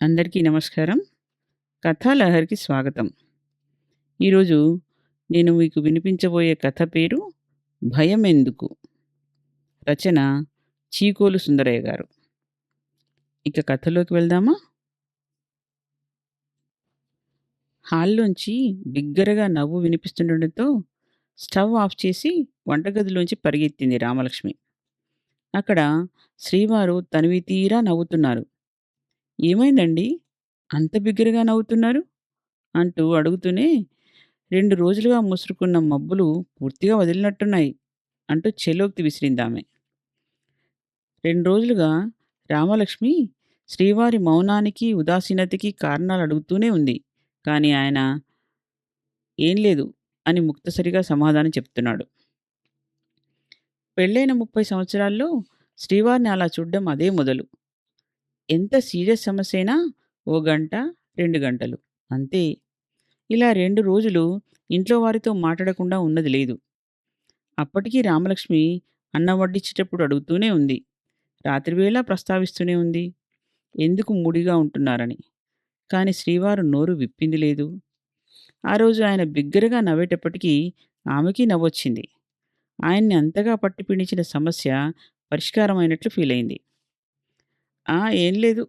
అందరికీ నమస్కారం. కథాలహరికి స్వాగతం. ఈరోజు నేను మీకు వినిపించబోయే కథ పేరు 'భయమెందుకు'. రచన చీకోలు సుందరయ్య గారు. ఇక కథలోకి వెళ్దామా? హాల్లోంచి బిగ్గరగా నవ్వు వినిపిస్తుండడంతో స్టవ్ ఆఫ్ చేసి వంటగదిలోంచి పరిగెత్తింది రామలక్ష్మి. అక్కడ శ్రీవారు తనివి తీరా నవ్వుతున్నారు. "ఏమైందండి? అంత బిగ్గరగా నవ్వుతున్నారు?" అంటూ అడుగుతూనే 2 రోజులుగా ముసురుకున్న మబ్బులు పూర్తిగా వదిలినట్టున్నాయి అంటూ చెలోక్తి విసిరిందామె. 2 రోజులుగా రామలక్ష్మి శ్రీవారి మౌనానికి, ఉదాసీనతకి కారణాలు అడుగుతూనే ఉంది. కానీ ఆయన "ఏం లేదు" అని ముక్తసరిగా సమాధానం చెప్తున్నాడు. పెళ్ళైన 30 సంవత్సరాల్లో శ్రీవారిని అలా చూడ్డం అదే మొదలు. ఎంత సీరియస్ సమస్య అయినా ఓ గంట, 2 గంటలు అంతే. ఇలా 2 రోజులు ఇంట్లో వారితో మాట్లాడకుండా ఉన్నది లేదు. అప్పటికీ రామలక్ష్మి అన్నం వడ్డించేటప్పుడు అడుగుతూనే ఉంది. రాత్రివేళ ప్రస్తావిస్తూనే ఉంది. ఎందుకు మూడిగా ఉంటున్నారని. కానీ శ్రీవారు నోరు విప్పింది లేదు. ఆ రోజు ఆయన బిగ్గరగా నవ్వేటప్పటికీ ఆమెకి నవ్వొచ్చింది. ఆయన్ని అంతగా పట్టిపీడించిన సమస్య పరిష్కారమైనట్లు ఫీలయింది. ఏం లేదు.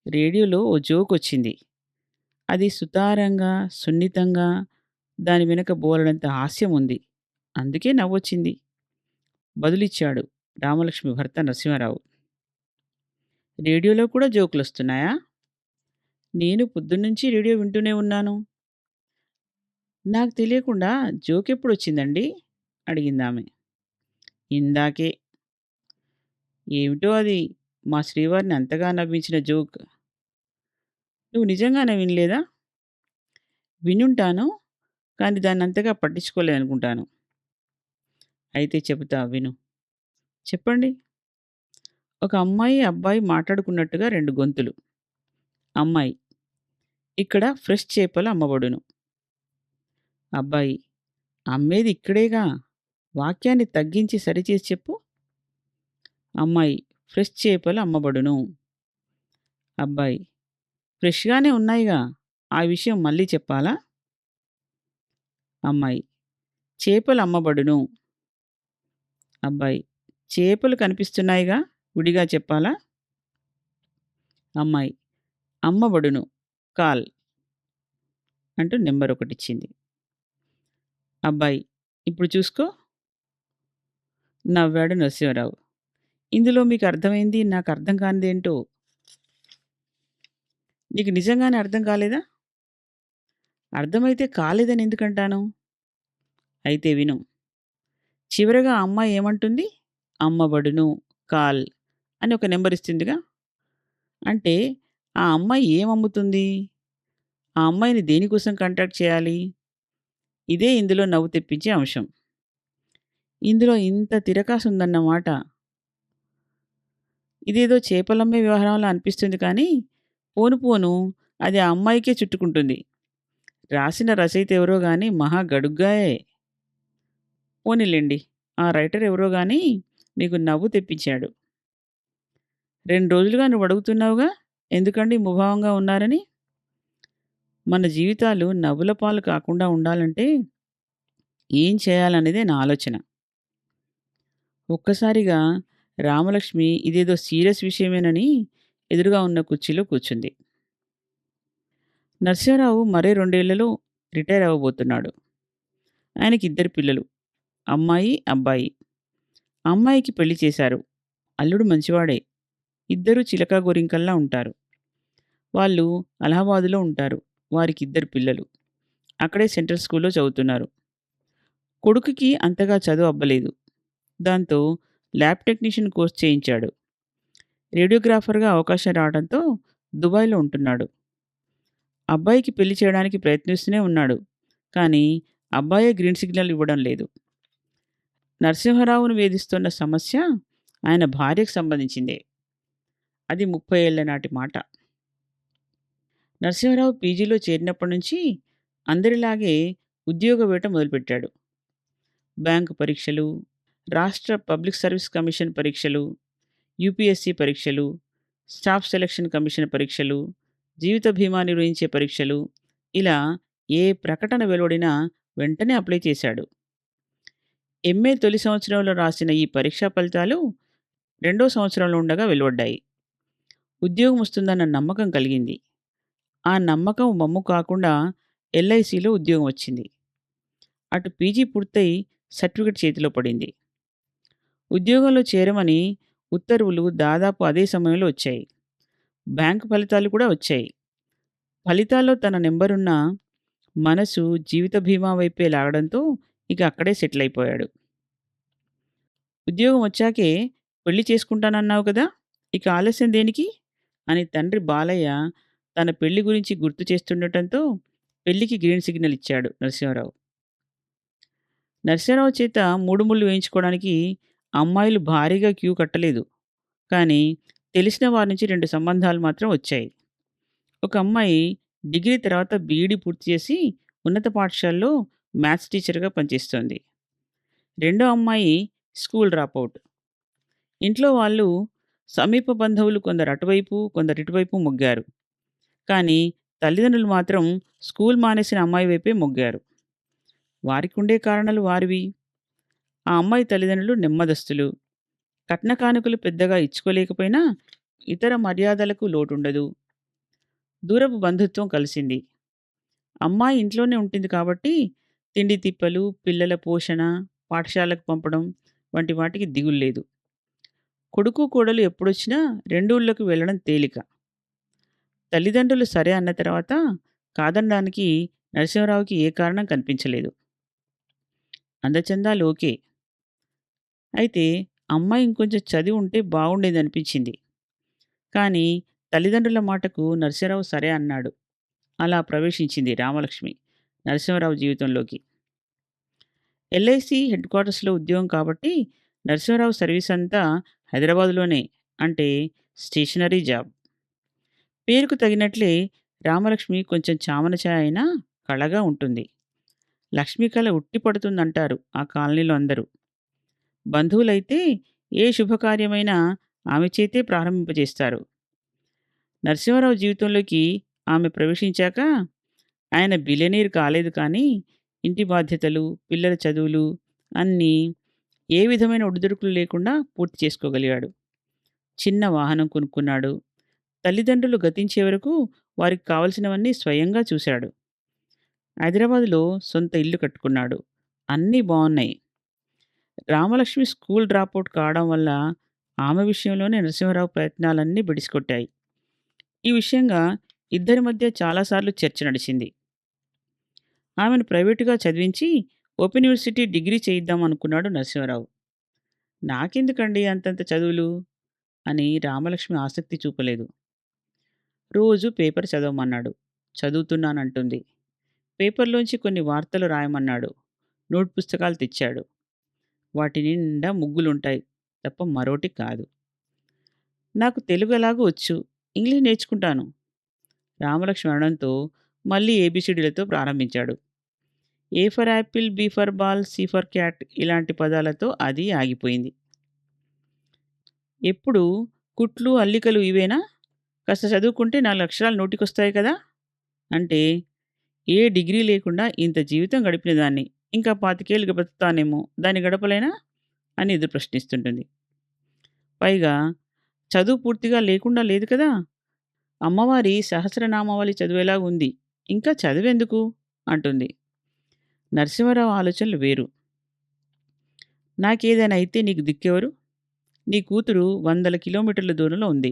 రేడియోలో ఓ జోకొచ్చింది. అది సుతారంగా, సున్నితంగా, దాని వెనక బోలెడంత హాస్యం ఉంది. అందుకే నవ్వొచ్చింది. బదులిచ్చాడు రామలక్ష్మి భర్త నరసింహారావు. రేడియోలో కూడా జోకులొస్తున్నాయా? నేను పొద్దున్నుంచి రేడియో వింటూనే ఉన్నాను. నాకు తెలియకుండా జోకెప్పుడొచ్చిందండి? అడిగిందామె. ఇందాకే. ఏమిటో అది మా శ్రీవారిని అంతగా నవ్వించిన జోక్. నువ్వు నిజంగానే వినలేదా? వినుంటాను. కానీ దాన్నంతగా పట్టించుకోలేదనుకుంటాను. అయితే చెబుతా విను. చెప్పండి. ఒక అమ్మాయి, అబ్బాయి మాట్లాడుకున్నట్టుగా 2 గొంతులు. అమ్మాయి: ఇక్కడ ఫ్రెష్ చేపలు అమ్మబడును. అబ్బాయి: అమ్మేది ఇక్కడేగా. వాక్యాన్ని తగ్గించి సరిచేసి చెప్పు. అమ్మాయి: ఫ్రెష్ చేపలు అమ్మబడును. అబ్బాయి: ఫ్రెష్‌గానే ఉన్నాయిగా. ఆ విషయం మళ్ళీ చెప్పాలా? అమ్మాయి: చేపలు అమ్మబడును. అబ్బాయి: చేపలు కనిపిస్తున్నాయిగా. విడిగా చెప్పాలా? అమ్మాయి: అమ్మబడును. కాల్ అంటూ నంబర్ ఒకటిచ్చింది. అబ్బాయి: ఇప్పుడు చూసుకో. నవ్వాడు నరసింహారావు. ఇందులో మీకు అర్థమైంది, నాకు అర్థం కానిదేంటో? నీకు నిజంగానే అర్థం కాలేదా? అర్థమైతే కాలేదని ఎందుకంటాను? అయితే విను. చివరగా ఆ అమ్మాయి ఏమంటుంది? అమ్మబడును. కాల్ అని ఒక నంబర్ ఇస్తుందిగా. అంటే ఆ అమ్మాయి ఏమమ్ముతుంది? ఆ అమ్మాయిని దేనికోసం కాంటాక్ట్ చేయాలి? ఇదే ఇందులో నవ్వు తెప్పించే అంశం. ఇందులో ఇంత తిరకాసుందన్నమాట. ఇదేదో చేపలమ్మే వ్యవహారంలా అనిపిస్తుంది కానీ, పోను పోను అది ఆ అమ్మాయికే చుట్టుకుంటుంది. రాసిన రచయిత ఎవరో గాని మహా గడుగ్గాయే. పోనీలెండి. ఆ రైటర్ ఎవరో గాని మీకు నవ్వు తెప్పించాడు. 2 రోజులుగా నువ్వడుగుతున్నావుగా ఎందుకండి ముభావంగా ఉన్నారని? మన జీవితాలు నవ్వుల పాలు కాకుండా ఉండాలంటే ఏం చేయాలనేదే నా ఆలోచన. ఒక్కసారిగా రామలక్ష్మి ఇదేదో సీరియస్ విషయమేనని ఎదురుగా ఉన్న కుర్చీలో కూర్చుంది. నరసింహారావు మరే 2 ఏళ్లలో రిటైర్ అవ్వబోతున్నాడు. ఆయనకి 2 పిల్లలు. అమ్మాయి, అబ్బాయి. అమ్మాయికి పెళ్లి చేశారు. అల్లుడు మంచివాడే. ఇద్దరూ చిలకా గోరింకల్లా ఉంటారు. వాళ్ళు అలహాబాదులో ఉంటారు. వారికి 2 పిల్లలు. అక్కడే సెంట్రల్ స్కూల్‌లో చదువుతున్నారు. కొడుకుకి అంతగా చదువు అబ్బలేదు. దాంతో ల్యాబ్ టెక్నీషియన్ కోర్స్ చేయించాడు. రేడియోగ్రాఫర్‌గా అవకాశం రావడంతో దుబాయ్‌లో ఉంటున్నాడు. అబ్బాయికి పెళ్లి చేయడానికి ప్రయత్నిస్తూనే ఉన్నాడు. కానీ అబ్బాయే గ్రీన్ సిగ్నల్ ఇవ్వడం లేదు. నరసింహారావును వేధిస్తున్న సమస్య ఆయన భార్యకు సంబంధించిందే. అది 30 ఏళ్ల నాటి మాట. నరసింహారావు పీజీలో చేరినప్పటి నుంచి అందరిలాగే ఉద్యోగ వేట మొదలుపెట్టాడు. బ్యాంకు పరీక్షలు, రాష్ట్ర పబ్లిక్ సర్వీస్ కమిషన్ పరీక్షలు, యూపీఎస్సీ పరీక్షలు, స్టాఫ్ సెలక్షన్ కమిషన్ పరీక్షలు, జీవిత బీమా నిర్వహించే పరీక్షలు, ఇలా ఏ ప్రకటన వెలువడినా వెంటనే అప్లై చేశాడు. ఎంఏ తొలి సంవత్సరంలో రాసిన ఈ పరీక్షా ఫలితాలు రెండో సంవత్సరంలో ఉండగా వెలువడ్డాయి. ఉద్యోగం వస్తుందన్న నమ్మకం కలిగింది. ఆ నమ్మకం వమ్ము కాకుండా ఎల్ఐసిలో ఉద్యోగం వచ్చింది. అటు పీజీ పూర్తయి సర్టిఫికేట్ చేతిలో పడింది. ఉద్యోగంలో చేరమని ఉత్తర్వులు దాదాపు అదే సమయంలో వచ్చాయి. బ్యాంకు ఫలితాలు కూడా వచ్చాయి. ఫలితాల్లో తన నెంబరున్న మనసు జీవిత బీమా వైపే లాగడంతో ఇక అక్కడే సెటిల్ అయిపోయాడు. ఉద్యోగం వచ్చాకే పెళ్లి చేసుకుంటానన్నావు కదా! ఇక ఆలస్యం దేనికి? అని తండ్రి బాలయ్య తన పెళ్లి గురించి గుర్తు చేస్తుండటంతో పెళ్లికి గ్రీన్ సిగ్నల్ ఇచ్చాడు నరసింహారావు. నరసింహారావు చేత మూడు ముళ్ళు వేయించుకోవడానికి అమ్మాయిలు భారీగా క్యూ కట్టలేదు. కానీ తెలిసిన వారి నుంచి 2 సంబంధాలు మాత్రం వచ్చాయి. ఒక అమ్మాయి డిగ్రీ తర్వాత బీఈడీ పూర్తి చేసి ఉన్నత పాఠశాలలో మ్యాథ్స్ టీచర్‌గా పనిచేస్తోంది. రెండో అమ్మాయి స్కూల్ డ్రాపౌట్. ఇంట్లో వాళ్ళు సమీప బంధువులు కొందరు అటువైపు, కొందరు ఇటువైపు మొగ్గారు. కానీ తల్లిదండ్రులు మాత్రం స్కూల్ మానేసిన అమ్మాయి వైపే మొగ్గారు. వారికుండే కారణాలు వారివి. ఆ అమ్మాయి తల్లిదండ్రులు నెమ్మదస్తులు. కట్న కానుకలు పెద్దగా ఇచ్చుకోలేకపోయినా ఇతర మర్యాదలకు లోటుండదు. దూరపు బంధుత్వం కలిసింది. అమ్మాయి ఇంట్లోనే ఉంటుంది కాబట్టి తిండి తిప్పలు, పిల్లల పోషణ, పాఠశాలకు పంపడం వంటి వాటికి దిగుల్లేదు. కొడుకు, కోడలు ఎప్పుడొచ్చినా రెండూళ్ళకు వెళ్ళడం తేలిక. తల్లిదండ్రులు సరే అన్న తర్వాత కాదనడానికి నరసింహరావుకి ఏ కారణం కనిపించలేదు. అందచందాలు ఓకే. అయితే అమ్మాయి ఇంకొంచెం చదివి ఉంటే బాగుండేదనిపించింది. కానీ తల్లిదండ్రుల మాటకు నరసింహరావు సరే అన్నాడు. అలా ప్రవేశించింది రామలక్ష్మి నరసింహరావు జీవితంలోకి. ఎల్ఐసి హెడ్ క్వార్టర్స్‌లో ఉద్యోగం కాబట్టి నరసింహరావు సర్వీస్ అంతా హైదరాబాద్‌లోనే. అంటే స్టేషనరీ జాబ్. పేరుకు తగినట్లే రామలక్ష్మి కొంచెం చామన ఛాయ అయినా కళగా ఉంటుంది. లక్ష్మి కళ ఉట్టి పడుతుందంటారు ఆ కాలనీలో అందరూ. బంధువులైతే ఏ శుభకార్యమైనా ఆమె చేతే ప్రారంభింపజేస్తారు. నరసింహారావు జీవితంలోకి ఆమె ప్రవేశించాక ఆయన బిలియనీర్ కాలేదు కానీ ఇంటి బాధ్యతలు, పిల్లల చదువులు అన్నీ ఏ విధమైన ఒడిదుడుకులు లేకుండా పూర్తి చేసుకోగలిగాడు. చిన్న వాహనం కొనుక్కున్నాడు. తల్లిదండ్రులు గతించే వరకు వారికి కావలసినవన్నీ స్వయంగా చూశాడు. హైదరాబాద్‌లో సొంత ఇల్లు కట్టుకున్నాడు. అన్నీ బావున్నాయి. రామలక్ష్మి స్కూల్ డ్రాపౌట్ కావడం వల్ల ఆమె విషయంలోనే నరసింహారావు ప్రయత్నాలన్నీ బెడిసికొట్టాయి. ఈ విషయంగా ఇద్దరి మధ్య చాలాసార్లు చర్చ నడిచింది. ఆమెను ప్రైవేటుగా చదివించి ఓపెన్ యూనివర్సిటీ డిగ్రీ చేయిద్దాం అనుకున్నాడు నరసింహారావు. నాకెందుకండి అంతంత చదువులు అని రామలక్ష్మి ఆసక్తి చూపలేదు. రోజు పేపర్ చదవమన్నాడు. చదువుతున్నానంటుంది. పేపర్‌లోంచి కొన్ని వార్తలు రాయమన్నాడు. నోట్ పుస్తకాలు తెచ్చాడు. వాటి నిండా ముగ్గులుంటాయి తప్ప మరోటి కాదు. నాకు తెలుగు ఎలాగో వచ్చు. ఇంగ్లీష్ నేర్చుకుంటాను. రామలక్ష్మి అనడంతో మళ్ళీ ఏబీసీడీలతో ప్రారంభించాడు. A for apple, B for ball, C for cat ఇలాంటి పదాలతో అది ఆగిపోయింది. ఎప్పుడు కుట్లు, అల్లికలు ఇవేనా? కాస్త చదువుకుంటే 4 అక్షరాలు నోటికొస్తాయి కదా! అంటే ఏ డిగ్రీ లేకుండా ఇంత జీవితం గడిపిన దాన్ని ఇంకా 25 ఏళ్ళు బతుకుతానేమో దాన్ని గడపలేనా? అని ఎదురు ప్రశ్నిస్తుంటుంది. పైగా చదువు పూర్తిగా లేకుండా లేదు కదా! అమ్మవారి సహస్రనామావళి చదివేలాగా ఉంది. ఇంకా చదువెందుకు? అంటుంది. నరసింహారావు ఆలోచనలు వేరు. నాకేదైనా అయితే నీకు దిక్కెవరు? నీ కూతురు వందల కిలోమీటర్ల దూరంలో ఉంది.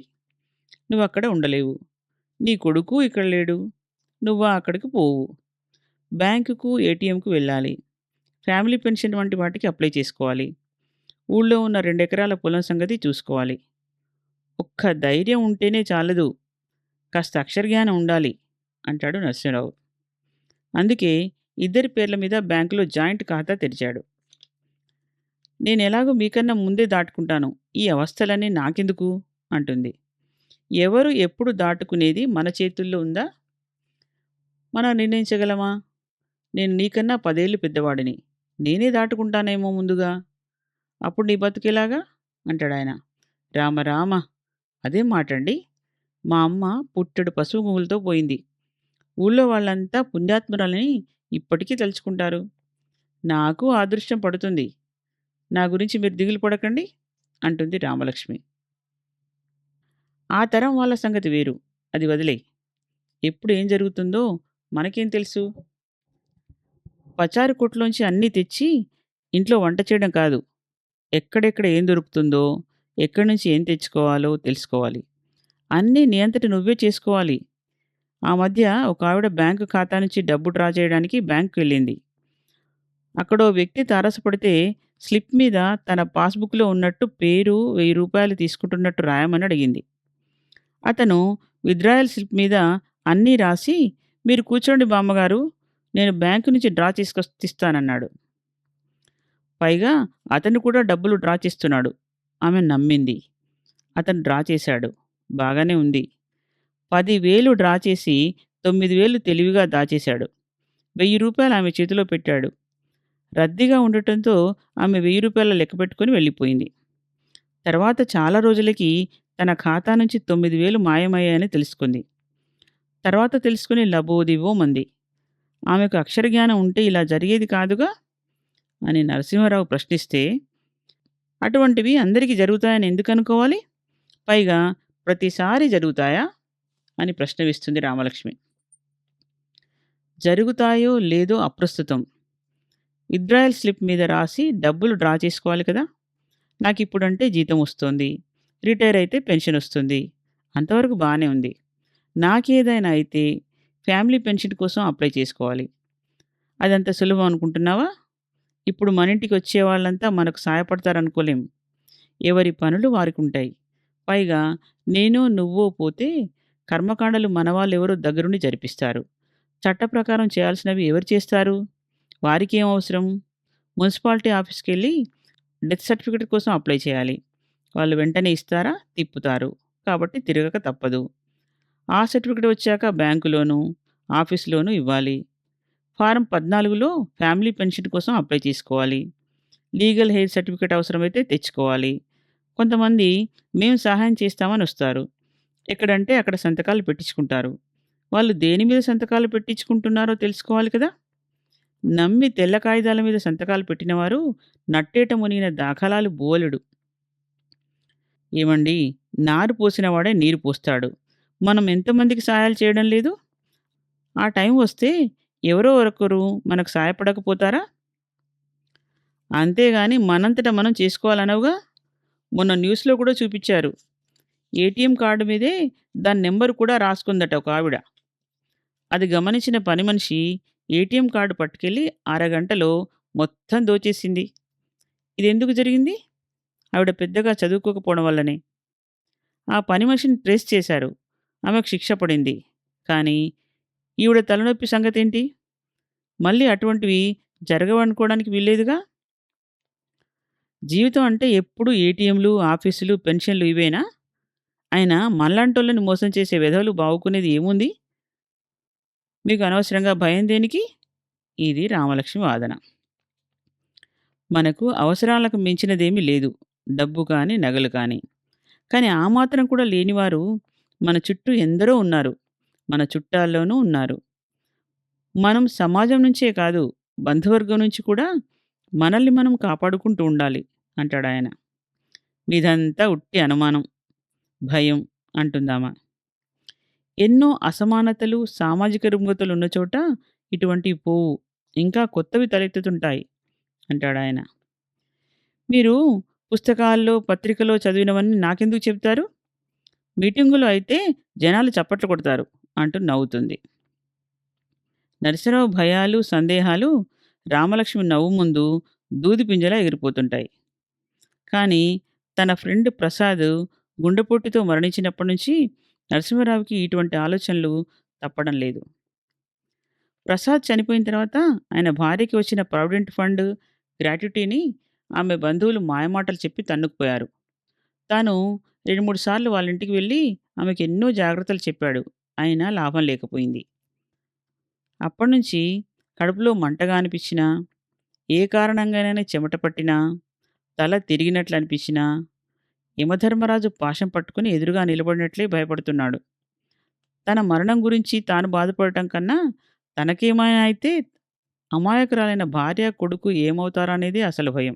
నువ్వక్కడ ఉండలేవు. నీ కొడుకు ఇక్కడ లేడు. నువ్వా అక్కడికి పోవు. బ్యాంకుకు, ఏటీఎంకు వెళ్ళాలి. ఫ్యామిలీ పెన్షన్ వంటి వాటికి అప్లై చేసుకోవాలి. ఊళ్ళో ఉన్న 2 ఎకరాల పొలం సంగతి చూసుకోవాలి. ఒక్క ధైర్యం ఉంటేనే చాలదు. కాస్త అక్షరజ్ఞానం ఉండాలి అంటాడు నరసింహారావు. అందుకే ఇద్దరి పేర్ల మీద బ్యాంకులో జాయింట్ ఖాతా తెరిచాడు. నేనెలాగో మీకన్నా ముందే దాటుకుంటాను. ఈ అవస్థలన్నీ నాకెందుకు? అంటుంది. ఎవరు ఎప్పుడు దాటుకునేది మన చేతుల్లో ఉందా? మనం నిర్ణయించగలమా? నేను నీకన్నా 10 ఏళ్ళు పెద్దవాడిని. నేనే దాటుకుంటానేమో ముందుగా. అప్పుడు నీ బతుకెలాగా? అంటాడాయన. రామ రామ! అదేం మాటండి? మా అమ్మ పుట్టెడు పసుపు కుంకుమలతో పోయింది. ఊళ్ళో వాళ్ళంతా పుణ్యాత్మురాలని ఇప్పటికీ తలుచుకుంటారు. నాకు ఆ అదృష్టం పడుతుంది. నా గురించి మీరు దిగులు పడకండి అంటుంది రామలక్ష్మి. ఆ తరం వాళ్ళ సంగతి వేరు. అది వదిలేయ్. ఎప్పుడు ఏం జరుగుతుందో మనకేం తెలుసు? పచారు కొట్టులోంచి అన్నీ తెచ్చి ఇంట్లో వంట చేయడం కాదు. ఎక్కడెక్కడ ఏం దొరుకుతుందో, ఎక్కడి నుంచి ఏం తెచ్చుకోవాలో తెలుసుకోవాలి. అన్నీ నీ అంతట నువ్వే చేసుకోవాలి. ఆ మధ్య ఒకావిడ బ్యాంకు ఖాతా నుంచి డబ్బు డ్రా చేయడానికి బ్యాంకుకెళ్ళింది. అక్కడో వ్యక్తి తారసపడితే స్లిప్ మీద తన పాస్‌బుక్‌లో ఉన్నట్టు పేరు, రూ. 1000 తీసుకుంటున్నట్టు రాయమని అడిగింది. అతను విత్‌డ్రాయల్ స్లిప్ మీద అన్నీ రాసి, "మీరు కూర్చోండి బామ్మగారు, నేను బ్యాంకు నుంచి డ్రా తీస్తానన్నాడు. పైగా అతను కూడా డబ్బులు డ్రా చేస్తున్నాడు. ఆమె నమ్మింది. అతను డ్రా చేశాడు. బాగానే ఉంది. 10,000 డ్రా చేసి 9,000 తెలివిగా దాచేశాడు. రూ. 1000 ఆమె చేతిలో పెట్టాడు. రద్దీగా ఉండటంతో ఆమె రూ. 1000 లెక్కపెట్టుకొని వెళ్ళిపోయింది. తర్వాత చాలా రోజులకి తన ఖాతా నుంచి 9,000 మాయమయ్యాయని తెలుసుకుంది. తర్వాత తెలుసుకుని లబోదిబోమంది. ఆమెకు అక్షరజ్ఞానం ఉంటే ఇలా జరిగేది కాదుగా అని నరసింహారావు ప్రశ్నిస్తే, అటువంటివి అందరికీ జరుగుతాయని ఎందుకనుకోవాలి? పైగా ప్రతిసారి జరుగుతాయా? అని ప్రశ్న వేస్తుంది రామలక్ష్మి. జరుగుతాయో లేదో అప్రస్తుతం. విత్‌డ్రాయల్ స్లిప్ మీద రాసి డబ్బులు డ్రా చేసుకోవాలి కదా! నాకిప్పుడంటే జీతం వస్తోంది. రిటైర్ అయితే పెన్షన్ వస్తుంది. అంతవరకు బానే ఉంది. నాకేదైనా అయితే ఫ్యామిలీ పెన్షన్ కోసం అప్లై చేసుకోవాలి. అదంత సులభం అనుకుంటున్నావా? ఇప్పుడు మనింటికి వచ్చేవాళ్ళంతా మనకు సాయపడతారనుకోలేం. ఎవరి పనులు వారికుంటాయి. పైగా నేనో నువ్వో పోతే కర్మకాండలు మనవాళ్ళెవరో దగ్గరుండి జరిపిస్తారు. చట్ట ప్రకారం చేయాల్సినవి ఎవరు చేస్తారు? వారికేం అవసరం? మున్సిపాలిటీ ఆఫీస్‌కెళ్ళి డెత్ సర్టిఫికేట్ కోసం అప్లై చేయాలి. వాళ్ళు వెంటనే ఇస్తారా? తిప్పుతారు. కాబట్టి తిరగక తప్పదు. ఆ సర్టిఫికేట్ వచ్చాక బ్యాంకులోనూ, ఆఫీస్‌లోనూ ఇవ్వాలి. ఫారం 14లో ఫ్యామిలీ పెన్షన్ కోసం అప్లై చేసుకోవాలి. లీగల్ హెయిర్ సర్టిఫికేట్ అవసరమైతే తెచ్చుకోవాలి. కొంతమంది మేము సహాయం చేస్తామని వస్తారు. ఎక్కడంటే అక్కడ సంతకాలు పెట్టించుకుంటారు. వాళ్ళు దేని మీద సంతకాలు పెట్టించుకుంటున్నారో తెలుసుకోవాలి కదా! నమ్మి తెల్ల కాగితాల మీద సంతకాలు పెట్టినవారు నట్టేట మునిగిన దాఖలాలు బోలెడు. ఏమండీ, నారు పోసినవాడే నీరు పోస్తాడు. మనం ఎంతమందికి సహాయాలు చేయడం లేదు? ఆ టైం వస్తే ఎవరో ఒకరు మనకు సాయపడకపోతారా? అంతేగాని మనంతట మనం చేసుకోవాలనవుగా? మొన్న న్యూస్‌లో కూడా చూపిచ్చారు. ఏటీఎం కార్డ్ మీదే దాని నంబర్ కూడా రాసుకుందట ఒకావిడ. అది గమనించిన పని మనిషి ఏటీఎం కార్డ్ పట్టుకెళ్ళి అరగంటలో మొత్తం దోచేసింది. ఇదెందుకు జరిగింది? ఆవిడ పెద్దగా చదువుకోకపోవడం వల్లనే. ఆ పని మనిషిని ట్రేస్ చేశారు. ఆమెకు శిక్ష పడింది. కానీ ఈవిడ తలనొప్పి సంగతేంటి? మళ్ళీ అటువంటివి జరగవనుకోవడానికి వీల్లేదుగా? జీవితం అంటే ఎప్పుడూ ఏటీఎంలు, ఆఫీసులు, పెన్షన్లు ఇవేనా? అయినా మనలాంటోళ్ళని మోసం చేసే వెధవలు బావుకునేది ఏముంది? మీకు అనవసరంగా భయం దేనికి? ఇది రామలక్ష్మి వాదన. మనకు అవసరాలకు మించినదేమీ లేదు. డబ్బు కానీ, నగలు కానీ. కానీ ఆ మాత్రం కూడా లేనివారు మన చుట్టూ ఎందరో ఉన్నారు. మన చుట్టాల్లోనూ ఉన్నారు. మనం సమాజం నుంచే కాదు, బంధువర్గం నుంచి కూడా మనల్ని మనం కాపాడుకుంటూ ఉండాలి అంటాడాయన. మీదంతా ఉట్టి అనుమానం, భయం అంటుందామ. ఎన్నో అసమానతలు, సామాజిక రుగ్మతలు ఉన్న చోట ఇటువంటివి పోవు. ఇంకా కొత్తవి తలెత్తుతుంటాయి అంటాడాయన. మీరు పుస్తకాల్లో, పత్రికలో చదివినవన్నీ నాకెందుకు చెప్తారు? మీటింగులో అయితే జనాలు చప్పట్లు కొడతారు అంటూ నవ్వుతుంది. నరసింహరావు భయాలు, సందేహాలు రామలక్ష్మి నవ్వు ముందు దూది పింజలా ఎగిరిపోతుంటాయి. కానీ తన ఫ్రెండ్ ప్రసాద్ గుండెపోటుతో మరణించినప్పటి నుంచి నరసింహారావుకి ఇటువంటి ఆలోచనలు తప్పడం లేదు. ప్రసాద్ చనిపోయిన తర్వాత ఆయన భార్యకి వచ్చిన ప్రావిడెంట్ ఫండ్, గ్రాట్యుటీని ఆమె బంధువులు మాయమాటలు చెప్పి తన్నుకుపోయారు. తాను 2, 3 సార్లు వాళ్ళ ఇంటికి వెళ్ళి ఆమెకు ఎన్నో జాగ్రత్తలు చెప్పాడు. అయినా లాభం లేకపోయింది. అప్పటినుంచి కడుపులో మంటగా అనిపించినా, ఏ కారణంగానైనా చెమట పట్టినా, తల తిరిగినట్లు అనిపించినా, యమధర్మరాజు పాశం పట్టుకుని ఎదురుగా నిలబడినట్లే భయపడుతున్నాడు. తన మరణం గురించి తాను బాధపడటం కన్నా, తనకేమైనా అయితే అమాయకురాలైన భార్య, కొడుకు ఏమవుతారనేదే అసలు భయం.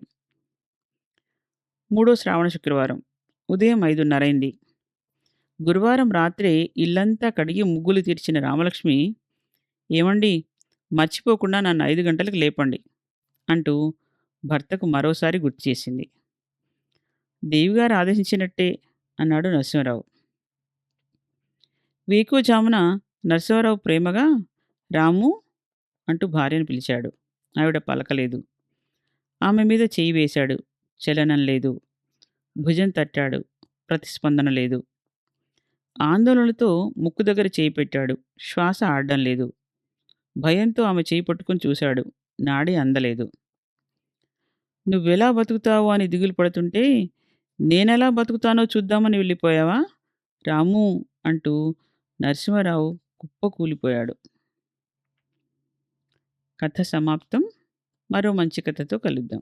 మూడో శ్రావణ శుక్రవారం. ఉదయం 5:30 అయింది. గురువారం రాత్రే ఇల్లంతా కడిగి ముగ్గులు తీర్చిన రామలక్ష్మి, "ఏవండీ! మర్చిపోకుండా నన్ను 5 గంటలకు లేపండి" అంటూ భర్తకు మరోసారి గుర్తు చేసింది. "దేవిగారు ఆదేశించినట్టే" అన్నాడు నరసింహరావు. వేకువజామున నరసింహారావు ప్రేమగా "రాము" అంటూ భార్యను పిలిచాడు. ఆవిడ పలకలేదు. ఆమె మీద చెయ్యి వేశాడు. చలనం లేదు. భుజం తట్టాడు. ప్రతిస్పందన లేదు. ఆందోళనతో ముక్కు దగ్గర చేయి పెట్టాడు. శ్వాస ఆడడం లేదు. భయంతో ఆమె చేయి పట్టుకుని చూశాడు. నాడి అందలేదు. "నువ్వెలా బతుకుతావో అని దిగులు పడుతుంటే, నేనెలా బతుకుతానో చూద్దామని వెళ్ళిపోయావా రామూ" అంటూ నరసింహారావు కుప్పకూలిపోయాడు. కథ సమాప్తం. మరో మంచి కథతో కలుద్దాం.